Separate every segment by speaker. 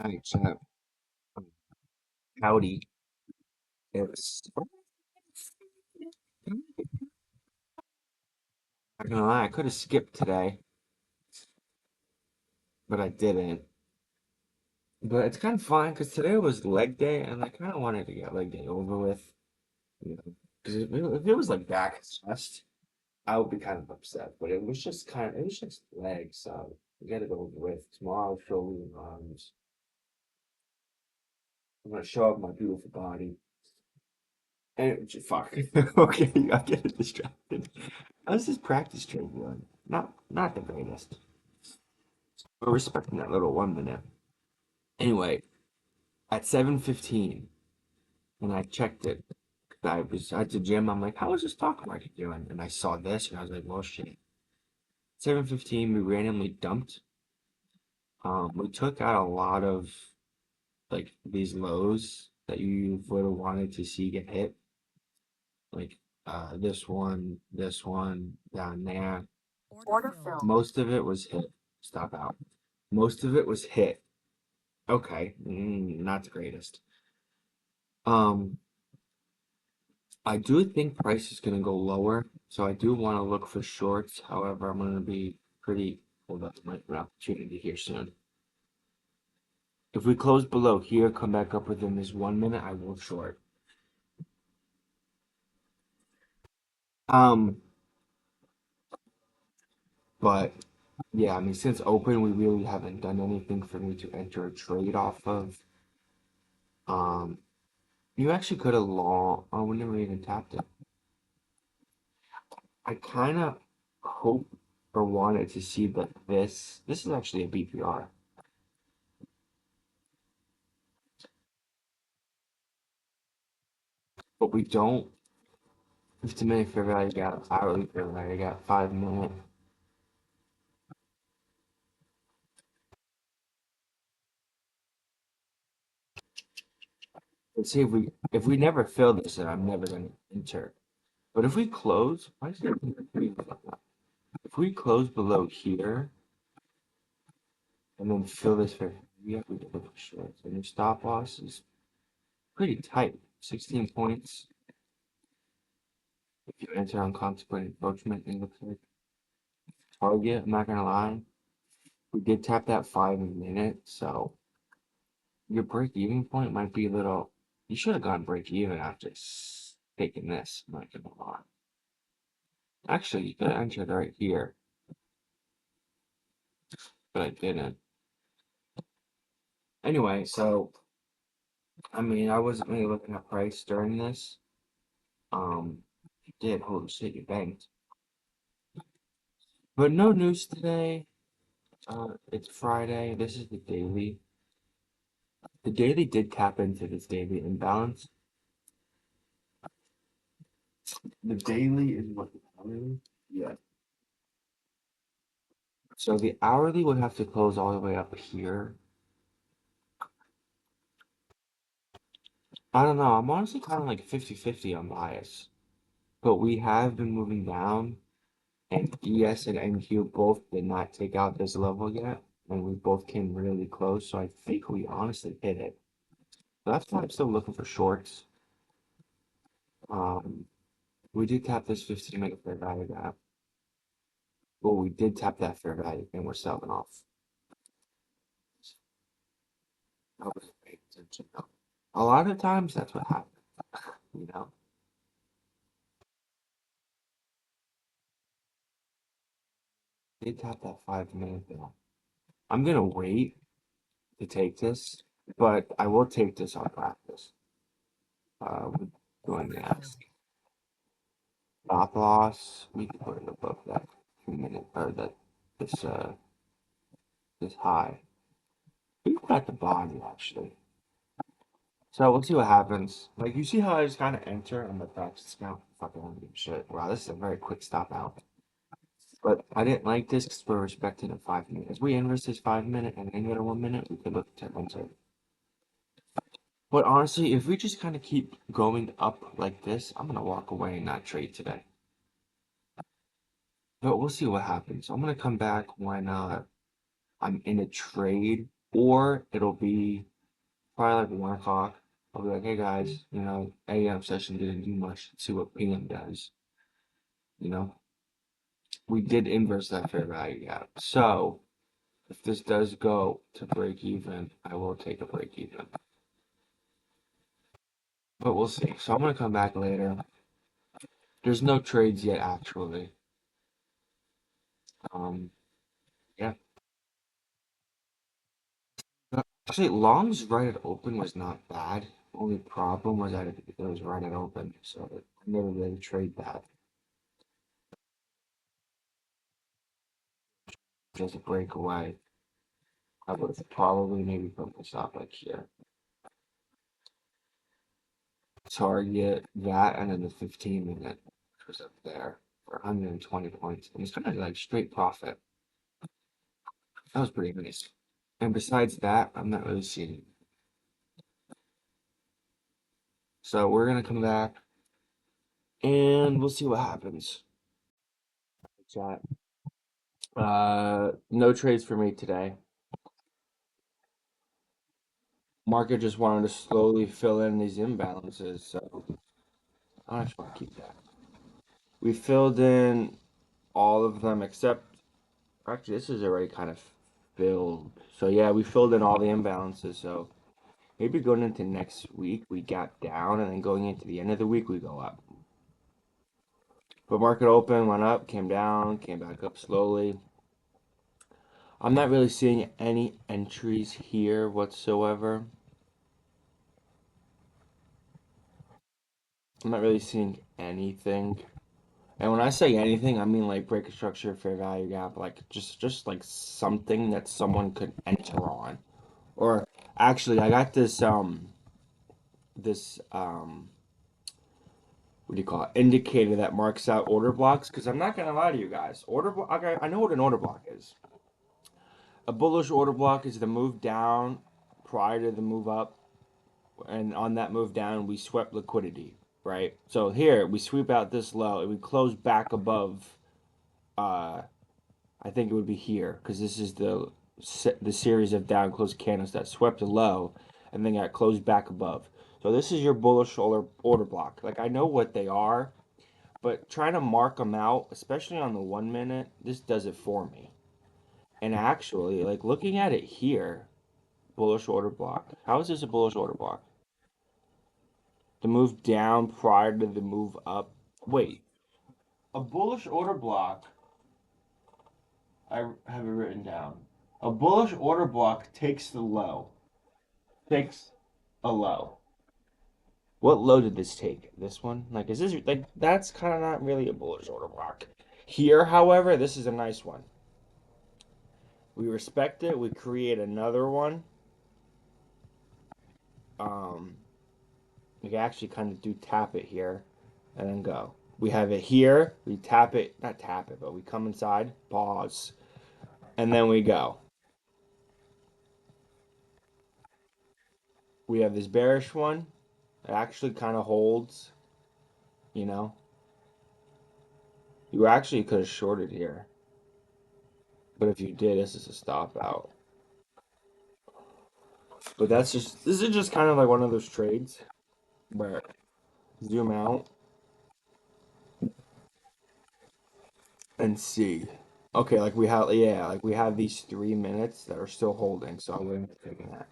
Speaker 1: Hi, chat. Howdy. It's not gonna lie, I could have skipped today, but I didn't. But it's kind of fine because today was leg day, and I kind of wanted to get leg day over with. You know, because if it was like back and chest, I would be kind of upset. But it was just legs, so we get it over with. Tomorrow, shoulder and arms. I'm gonna show off my beautiful body. And fuck. Okay, I get distracted. How's this practice trade going? Not the greatest. We're respecting that little 1 minute. Anyway, at 7:15, and I checked it. I was at the gym. I'm like, how is this stock market doing? And I saw this, and I was like, well, shit. 7:15, we randomly dumped. We took out a lot of like these lows that you would have wanted to see get hit, like this one down there. Most of it was hit. Stop out. Most of it was hit. Okay, not the greatest. Um, I do think price is going to go lower, so I do want to look for shorts. However, I'm going to be pretty. Hold up, might be an opportunity here soon. If we close below here, come back up within this 1 minute, I will short. Um, but yeah, I mean, since open, we really haven't done anything for me to enter a trade off of. Um, you actually could have long. Oh, we never even tapped it. I kind of hope or wanted to see that this is actually a BPR, but we don't. 50-minute fair value gap, hourly fair value gap, 5 minute. Let's see if we never fill this, then I'm never gonna enter. But if we close, why is it if we close below here and then fill this fair value gap, we can look for shorts. And your stop loss is pretty tight, 16 points. If you enter on consequent encroachment, it looks like target. I'm not gonna lie, we did tap that 5 minute, so your break even point might be a little. You should have gone break even after taking this. I'm not gonna lie. Actually, you could have entered right here, but I didn't. Anyway, so I mean, I wasn't really looking at price during this. You did. Holy shit, you banked. But no news today. It's Friday. This is the daily. The daily did tap into this daily imbalance. The daily is what the hourly? Yeah. So the hourly would have to close all the way up here. I don't know. I'm honestly kind of like 50-50 on bias. But we have been moving down, and ES and NQ both did not take out this level yet, and we both came really close, so I think we honestly hit it. So that's why I'm still looking for shorts. Um, we did tap this 15-minute fair value gap. Well, we did tap that fair value, and we're selling off. I wasn't paying attention. A lot of times, that's what happens, you know? They tap that 5 minute though. I'm gonna wait to take this, but I will take this on practice. We're doing next. Stop loss, we can put it above that 2 minute or that this this high. We can put at the bottom actually. So we'll see what happens. Like you see how I just kind of enter on the practice count. Fucking don't give a shit. Wow, this is a very quick stop out. But I didn't like this because we're respecting a 5 minute. As we inverse this 5 minute and then go to 1 minute, we could look to enter. But honestly, if we just kind of keep going up like this, I'm gonna walk away and not trade today. But we'll see what happens. I'm gonna come back when I'm in a trade or it'll be probably like 1 o'clock. I'll be like, hey guys, AM session didn't do much. Let's see what PM does. You know, we did inverse that fair value gap. So if this does go to break even, I will take a break even. But we'll see. So I'm gonna come back later. There's no trades yet, actually. Um, yeah. Actually, longs right at open was not bad. Only problem was that it was right at open, so I never really trade that. Just a breakaway. I would probably maybe put my stop like here. Target that and then the 15 minute, which was up there for 120 points. And it's kind of like straight profit. That was pretty nice. And besides that, I'm not really seeing. So we're gonna come back and we'll see what happens. Chat. No trades for me today. Market just wanted to slowly fill in these imbalances, so I just want to keep that. We filled in all of them except actually this is already kind of filled. So yeah, we filled in all the imbalances. So maybe going into next week we gap down, and then going into the end of the week we go up. But market open, went up, came down, came back up slowly. I'm not really seeing any entries here whatsoever. I'm not really seeing anything. And when I say anything, I mean like break a structure, fair value gap, like just like something that someone could enter on. Or actually, I got this what do you call it? Indicator that marks out order blocks. Because I'm not gonna lie to you guys, order block. I know what an order block is. A bullish order block is the move down prior to the move up, and on that move down, we swept liquidity, right? So here we sweep out this low, and we close back above. Uh, I think it would be here because this is the series of down closed candles that swept a low and then got closed back above. So this is your bullish order block. Like I know what they are, but trying to mark them out, especially on the 1 minute, this does it for me. And actually, like looking at it here, bullish order block. How is this a bullish order block? The move down prior to the move up. Wait, a bullish order block. I have it written down. A bullish order block takes the low. Takes a low. What low did this take? This one? Like, is this like that's kind of not really a bullish order block. Here, however, this is a nice one. We respect it. We create another one. Um, we can actually kind of do tap it here, and then go. We have it here. We tap it, not tap it, but we come inside, pause, and then we go. We have this bearish one. It actually kind of holds. You know, you actually could have shorted here. But if you did, this is a stop out. But this is just kind of like one of those trades where zoom out and see. Okay, like we have yeah, like we have these 3 minutes that are still holding, so I wouldn't be taking that.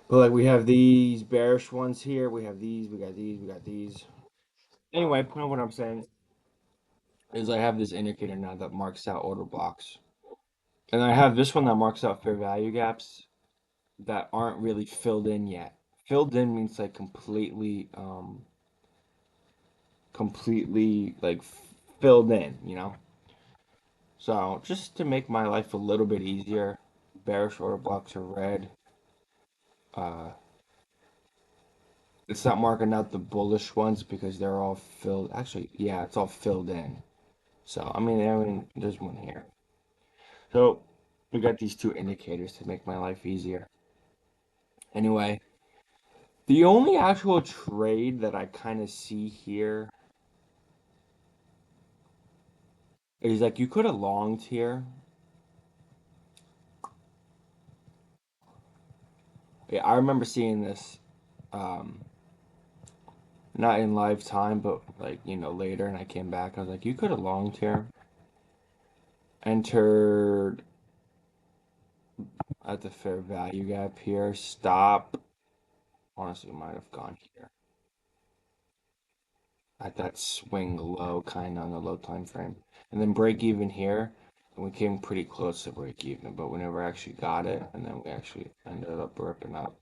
Speaker 1: But like we have these bearish ones here, we have these, we got these, we got these. Anyway, point of what I'm saying is I have this indicator now that marks out order blocks. And I have this one that marks out fair value gaps that aren't really filled in yet. Filled in means like completely like filled in. So just to make my life a little bit easier, bearish order blocks are red. Uh, it's not marking out the bullish ones because they're all filled. Actually, yeah, it's all filled in. So I mean, there's one here. So we got these two indicators to make my life easier. Anyway, the only actual trade that I kind of see here is like you could have longed here. Yeah, I remember seeing this, um, not in live time, but like, later, and I came back. I was like, you could have longed here, entered at the fair value gap here, stop. Honestly, might have gone here at that swing low, kind of on the low time frame, and then break even here. And we came pretty close to break even, but we never actually got it, and then we actually ended up ripping up.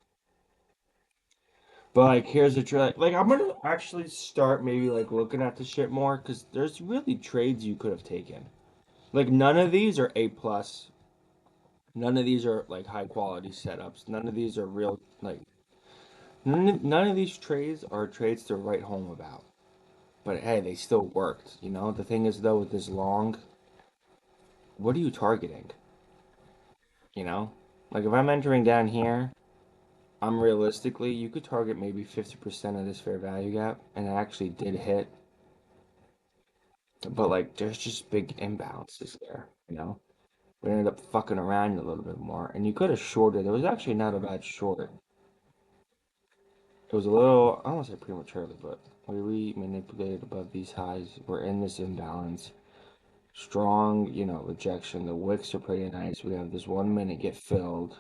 Speaker 1: But like, here's the trick. Like, I'm gonna actually start maybe like looking at the shit more because there's really trades you could have taken. Like, none of these are A plus. None of these are like high quality setups. None of these are real like. None of these trades are trades to write home about. But hey, they still worked. The thing is though, with this long, what are you targeting? You know, like if I'm entering down here, I'm realistically, you could target maybe 50% of this fair value gap, and it actually did hit. But like, there's just big imbalances there. We ended up fucking around a little bit more, and you could have shorted. It was actually not a bad short. It was a little, I don't want to say prematurely, but we manipulated above these highs. We're in this imbalance. Strong, rejection. The wicks are pretty nice. We have this 1 minute get filled.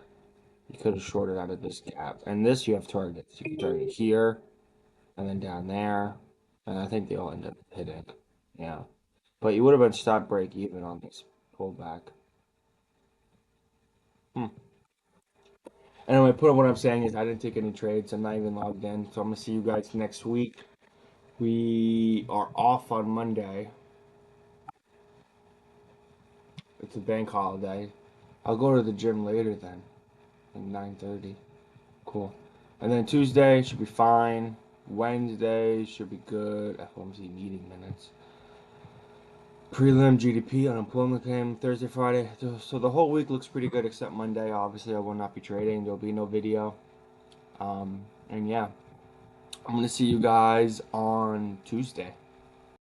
Speaker 1: You could have shorted out of this gap. And this you have targets. You can target here and then down there. And I think they all end up hitting. Yeah. But you would have been stop break even on this pullback. Hmm. Anyway, put what I'm saying is I didn't take any trades. I'm not even logged in. So I'm gonna see you guys next week. We are off on Monday. It's a bank holiday. I'll go to the gym later then, like 9:30. Cool. And then Tuesday should be fine. Wednesday should be good. FOMC meeting minutes. Prelim, GDP, unemployment claim, Thursday, Friday. So the whole week looks pretty good except Monday. Obviously, I will not be trading. There'll be no video. And yeah, I'm gonna see you guys on Tuesday.